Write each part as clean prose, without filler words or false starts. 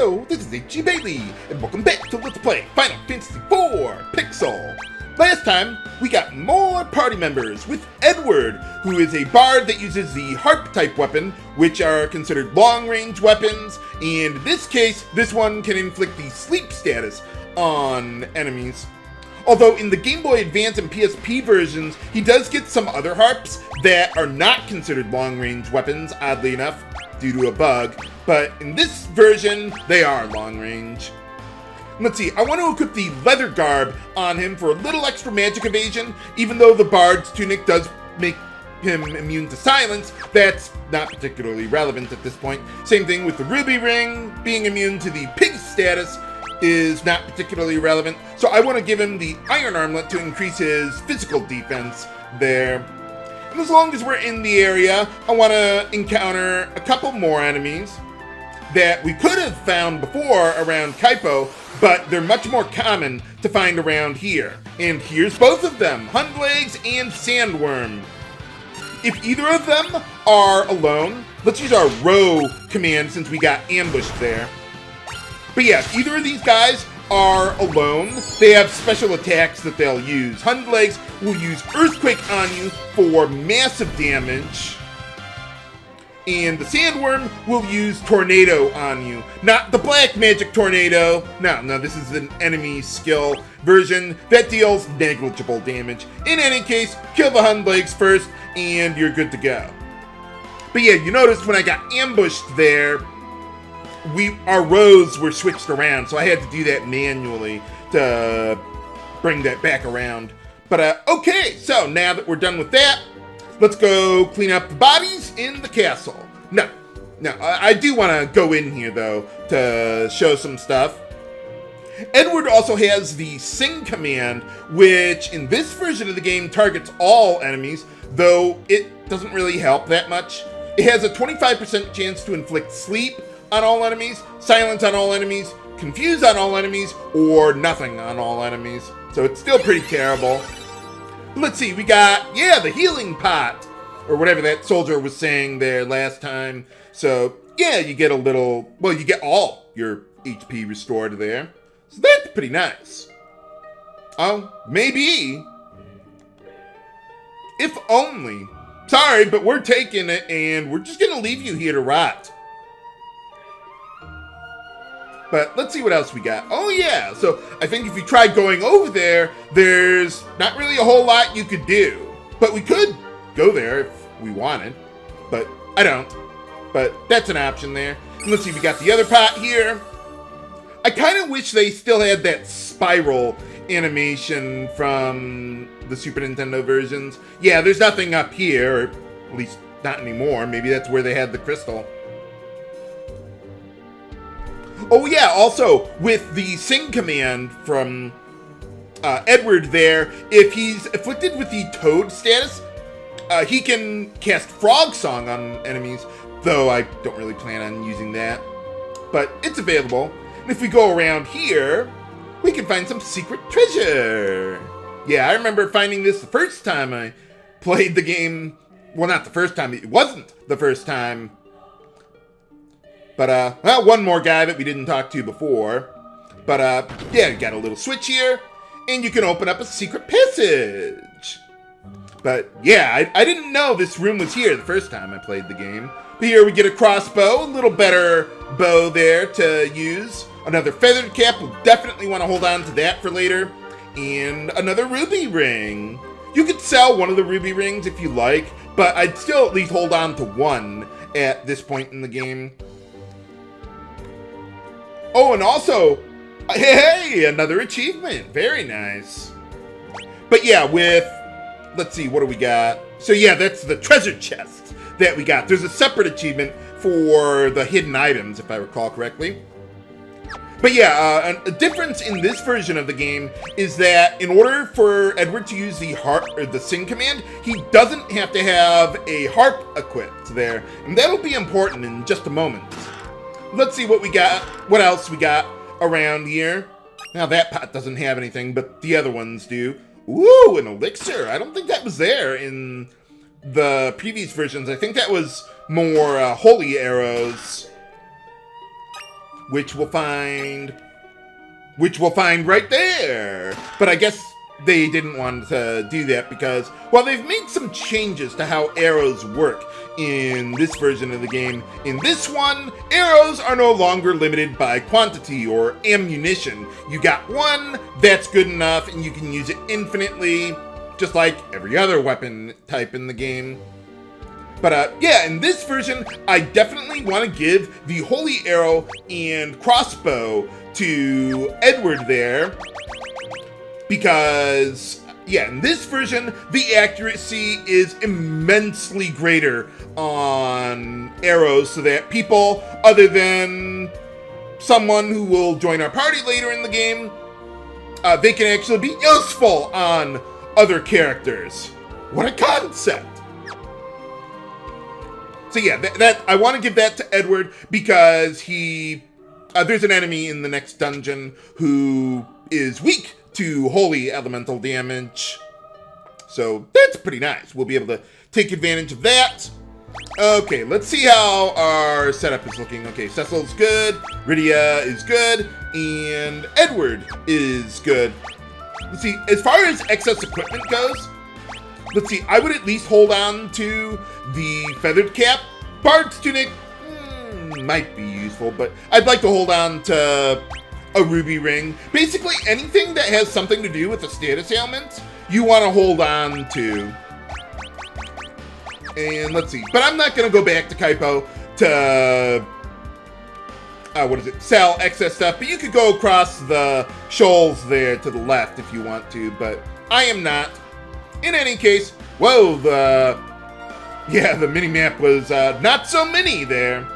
Hello, this is H.G. Bailey, and welcome back to Let's Play Final Fantasy IV Pixel. Last time, we got more party members with Edward, who is a bard that uses the harp-type weapon, which are considered long-range weapons, and in this case, this one can inflict the sleep status on enemies. Although in the Game Boy Advance and PSP versions, he does get some other harps that are not considered long-range weapons, oddly enough, due to a bug. But in this version, they are long-range. Let's see, I want to equip the leather garb on him for a little extra magic evasion. Even though the bard's tunic does make him immune to silence, that's not particularly relevant at this point. Same thing with the ruby ring. Being immune to the pig status is not particularly relevant. So I want to give him the iron armlet to increase his physical defense there. And as long as we're in the area, I want to encounter a couple more enemies that we could have found before around Kaipo, but they're much more common to find around here. And here's both of them, Hundlegs and Sandworm. If either of them are alone, let's use our row command since we got ambushed there. But yeah, if either of these guys are alone, they have special attacks that they'll use. Hundlegs will use Earthquake on you for massive damage, and the Sandworm will use Tornado on you. Not the Black Magic Tornado. No, this is an enemy skill version that deals negligible damage. In any case, kill the Hundlegs first, and you're good to go. But yeah, you noticed when I got ambushed there, our rows were switched around, so I had to do that manually to bring that back around. But okay, so now that we're done with that, let's go clean up the bodies in the castle. No, I do want to go in here, though, to show some stuff. Edward also has the Sing command, which in this version of the game targets all enemies, though it doesn't really help that much. It has a 25% chance to inflict sleep on all enemies, silence on all enemies, confuse on all enemies, or nothing on all enemies. So it's still pretty terrible. Let's see, we got, the healing pot, or whatever that soldier was saying there last time. So, yeah, you get you get all your HP restored there. So that's pretty nice. Oh, maybe. If only. Sorry, but we're taking it, and we're just gonna leave you here to rot. But let's see what else we got. Oh yeah, so I think if you tried going over there, there's not really a whole lot you could do. But we could go there if we wanted, but I don't. But that's an option there. And let's see, we got the other pot here. I kind of wish they still had that spiral animation from the Super Nintendo versions. Yeah, there's nothing up here, or at least not anymore. Maybe that's where they had the crystal. Oh yeah, also, with the Sing command from Edward there, if he's afflicted with the Toad status, he can cast Frog Song on enemies, though I don't really plan on using that. But it's available. And if we go around here, we can find some secret treasure. Yeah, I remember finding this the first time I played the game. Well, not the first time. It wasn't the first time. But, one more guy that we didn't talk to before. But, yeah, you got a little switch here, and you can open up a secret passage. But, yeah, I didn't know this room was here the first time I played the game. But here we get a crossbow, a little better bow there to use. Another feathered cap, we'll definitely want to hold on to that for later. And another ruby ring. You could sell one of the ruby rings if you like, but I'd still at least hold on to one at this point in the game. Oh, and also, hey, another achievement. Very nice. But yeah, let's see, what do we got? So yeah, that's the treasure chest that we got. There's a separate achievement for the hidden items, if I recall correctly. But yeah, a difference in this version of the game is that in order for Edward to use the harp or the Sing command, he doesn't have to have a harp equipped there. And that'll be important in just a moment. Let's see what we got, what else we got around here. Now that pot doesn't have anything, but the other ones do. Ooh, an elixir. I don't think that was there in the previous versions. I think that was more holy arrows. which we'll find right there. But I guess they didn't want to do that because, well, they've made some changes to how arrows work in this version of the game. In this one, arrows are no longer limited by quantity or ammunition. You got one, that's good enough, and you can use it infinitely, just like every other weapon type in the game. But yeah, in this version, I definitely want to give the Holy Arrow and Crossbow to Edward there, because, yeah, in this version, the accuracy is immensely greater on arrows, so that people, other than someone who will join our party later in the game, they can actually be useful on other characters. What a concept! So yeah, that I want to give that to Edward because there's an enemy in the next dungeon who is weak to holy elemental damage. So that's pretty nice. We'll be able to take advantage of that. Okay, let's see how our setup is looking. Okay, Cecil's good, Rydia is good, and Edward is good. Let's see, as far as excess equipment goes, let's see, I would at least hold on to the feathered cap. Bard's tunic might be useful, but I'd like to hold on to a ruby ring. Basically, anything that has something to do with the status ailments, you want to hold on to. And let's see, but I'm not going to go back to Kaipo to, sell excess stuff, but you could go across the shoals there to the left if you want to, but I am not. In any case, whoa, the mini-map was not so mini there.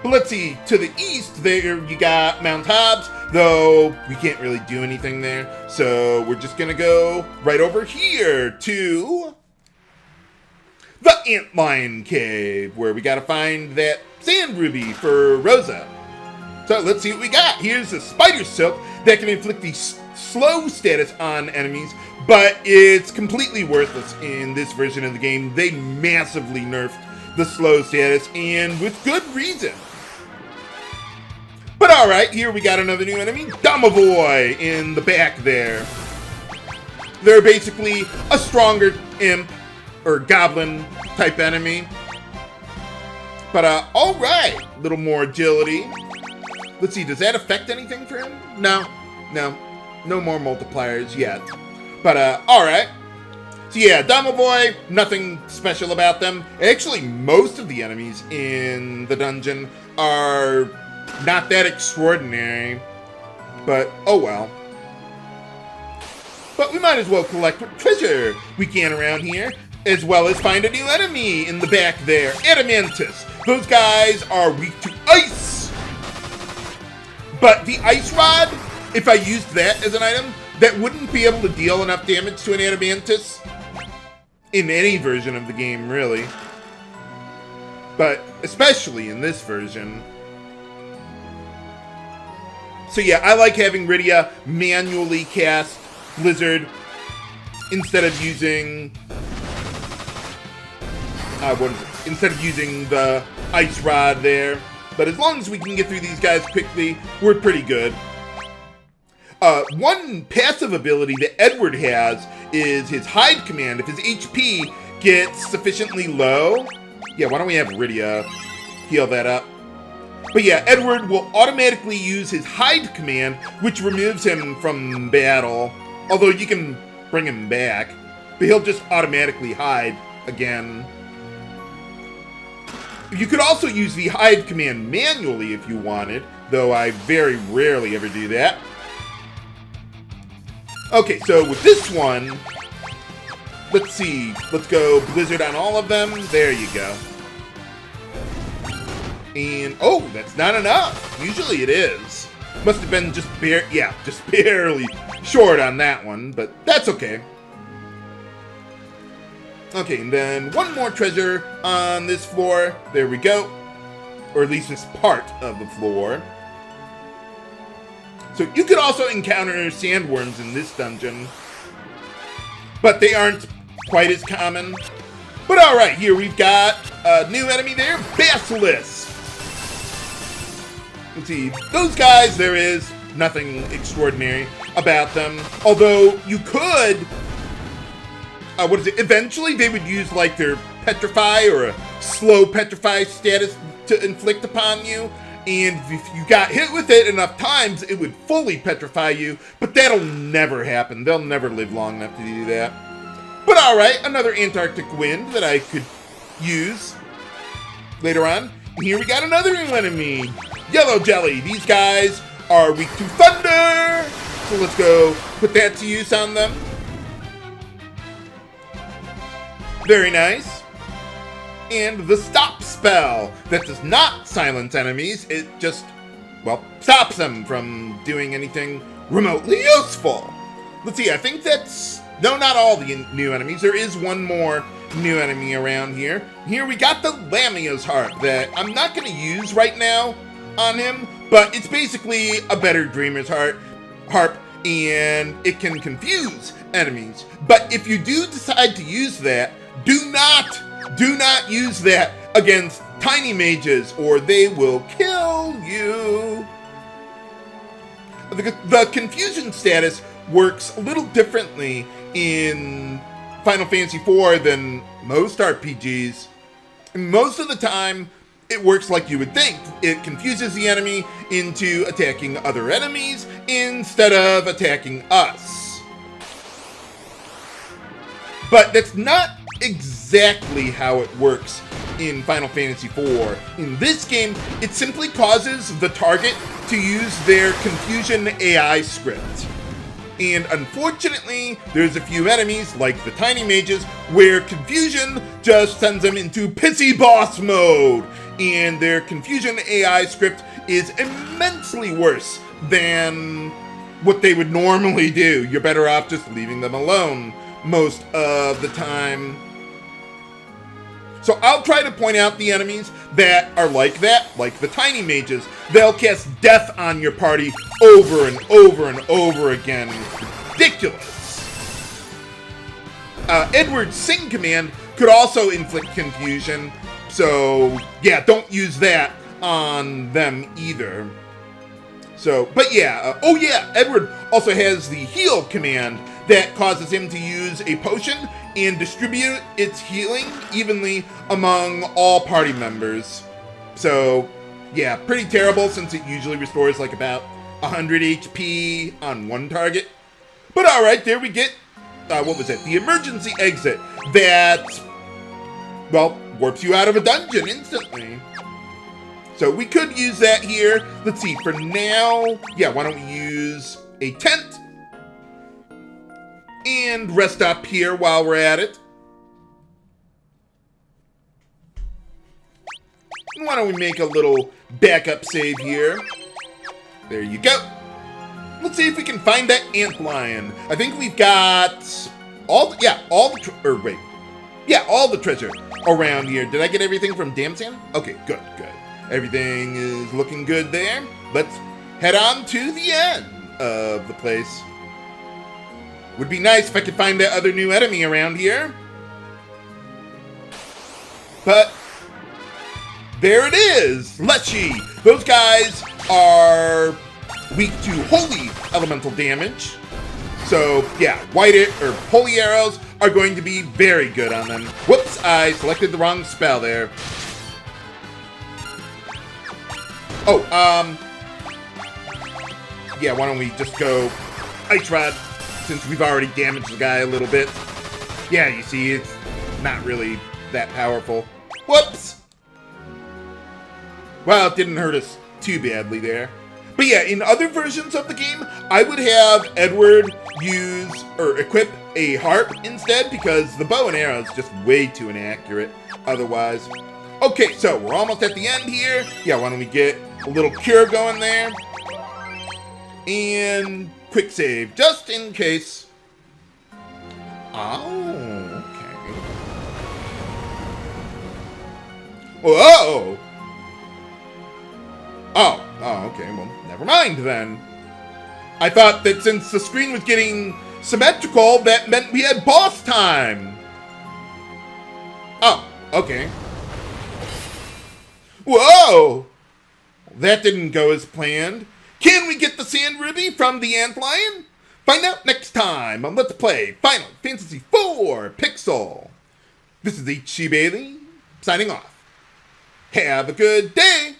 But let's see, to the east there you got Mount Hobbs, though we can't really do anything there, so we're just gonna go right over here to the Antlion Cave, where we gotta find that sand ruby for Rosa. So let's see what we got. Here's a spider silk that can inflict the slow status on enemies, but it's completely worthless in this version of the game. They massively nerfed the slow status, and with good reason. But alright, here we got another new enemy, Domovoi, in the back there. They're basically a stronger imp, or goblin type enemy. But alright, a little more agility. Let's see, does that affect anything for him? No more multipliers yet. But alright. So yeah, Domovoi, nothing special about them. Actually, most of the enemies in the dungeon are not that extraordinary. But oh well. But we might as well collect what treasure we can around here, as well as find a new enemy in the back there, Adamantoise. Those guys are weak to ice. But the ice rod, if I used that as an item, that wouldn't be able to deal enough damage to an Adamantoise in any version of the game, really. But especially in this version. So yeah, I like having Rydia manually cast Blizzard instead of using instead of using the ice rod there. But as long as we can get through these guys quickly, we're pretty good. One passive ability that Edward has is his hide command. If his HP gets sufficiently low, yeah, why don't we have Rydia heal that up? But yeah, Edward will automatically use his hide command, which removes him from battle. Although you can bring him back, but he'll just automatically hide again. You could also use the hide command manually if you wanted, though I very rarely ever do that. Okay, so with this one, let's see. Let's go Blizzard on all of them. There you go. And, oh, that's not enough. Usually it is. Must have been just barely short on that one, but that's okay. Okay, and then one more treasure on this floor. There we go. Or at least this part of the floor. So you could also encounter sandworms in this dungeon, but they aren't quite as common. But alright, here we've got a new enemy there, Basilisk. Let's see, those guys, there is nothing extraordinary about them. Although you could, eventually they would use like their petrify or a slow petrify status to inflict upon you. And if you got hit with it enough times, it would fully petrify you. But that'll never happen. They'll never live long enough to do that. But alright, another Antarctic wind that I could use later on. And here we got another new enemy. Yellow Jelly. These guys are weak to thunder. So let's go put that to use on them. Very nice. And the stop spell. That does not silence enemies. It just, well, stops them from doing anything remotely useful. Let's see, I think that's, no, not all the new enemies. There is one more new enemy around here. Here we got the Lamia's Harp that I'm not going to use right now on him, but it's basically a better Dreamer's Harp, and it can confuse enemies. But if you do decide to use that, do not use that against tiny mages, or they will kill you. The confusion status works a little differently in Final Fantasy IV than most RPGs. Most of the time, it works like you would think. It confuses the enemy into attacking other enemies instead of attacking us. But that's not exactly how it works in Final Fantasy IV. In this game, it simply causes the target to use their confusion AI script. And unfortunately, there's a few enemies, like the tiny mages, where confusion just sends them into pissy boss mode. And their confusion AI script is immensely worse than what they would normally do. You're better off just leaving them alone most of the time. So I'll try to point out the enemies that are like that, like the tiny mages. They'll cast death on your party over and over and over again. Ridiculous. Edward's Sing command could also inflict confusion. So yeah, don't use that on them either. So, but yeah, oh yeah, Edward also has the heal command that causes him to use a potion and distribute its healing evenly among all party members. So, yeah, pretty terrible since it usually restores like about 100 HP on one target. But alright, there we get, what was it? The emergency exit that, well, warps you out of a dungeon instantly. So we could use that here. Let's see, for now, yeah, why don't we use a tent and rest up here while we're at it. And why don't we make a little backup save here? There you go. Let's see if we can find that ant lion. I think we've got all the treasure around here. Did I get everything from Damsan? Okay, good. Everything is looking good there. Let's head on to the end of the place. Would be nice if I could find that other new enemy around here. But there it is, Leshy. Those guys are weak to holy elemental damage. So yeah, holy arrows are going to be very good on them. Whoops, I selected the wrong spell there. Oh, yeah, why don't we just go Ice Rod, since we've already damaged the guy a little bit. Yeah, you see, it's not really that powerful. Whoops! Well, it didn't hurt us too badly there. But yeah, in other versions of the game, I would have Edward use or equip a harp instead, because the bow and arrow is just way too inaccurate otherwise. Okay, so we're almost at the end here. Yeah, why don't we get a little cure going there? And quick save, just in case. Oh, okay. Whoa! Oh, okay, well, never mind then. I thought that since the screen was getting symmetrical, that meant we had boss time. Oh, okay. Whoa! that didn't go as planned. Can we get the Sand Ruby from the Antlion? Find out next time on Let's Play Final Fantasy IV Pixel. This is H.C. Bailey, signing off. Have a good day!